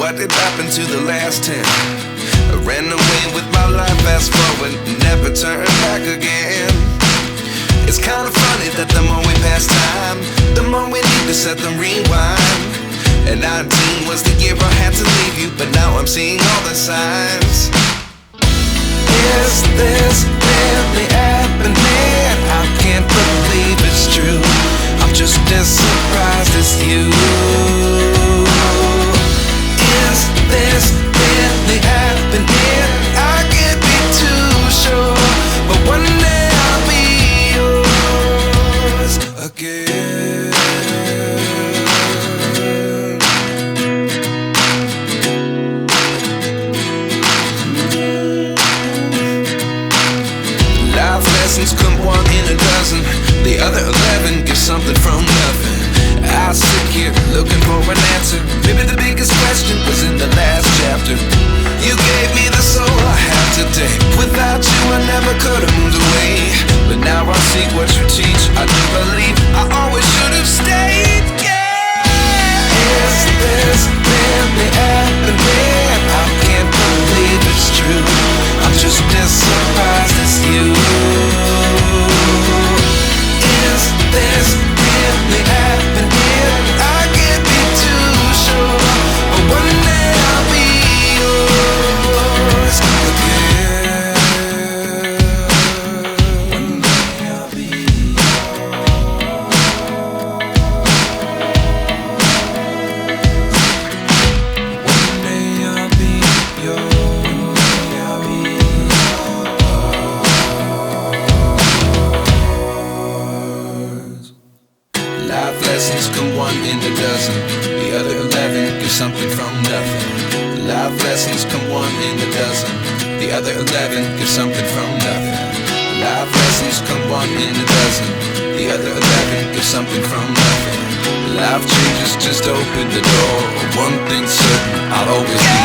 what did happen to the last 10? I ran away with my life, fast forward, never turn back again. It's kind of funny that the more we pass time, the more we need to set them rewind. And 19 was the year I had to leave you, but now I'm seeing all the signs. Is this really happening? I can't believe it's true. I'm just as surprised as you. Is this really happening? I can't be too sure, but one day I'll be yours again. Life lessons come one in a dozen. The other 11 get something from nothing. I sit here looking for an answer. Maybe the biggest question was in the last chapter. You gave me the soul I have today. Without you I never could have moved away. But now I see what you teach. I do believe I always should have stayed. Yeah. Is this really happening? I can't believe it's true. I'm just as surprised as you. Is this really happening? I can't be too sure, but one day I'll be yours again. One day I'll be yours. One day I'll be yours. One day I'll be yours. Life lessons come one in a dozen. The other 11 give something from nothing. Life lessons come one in a dozen. The other 11 give something from nothing. Life lessons come one in a dozen. The other 11 give something from nothing. Life changes just open the door. One thing's certain, I'll always be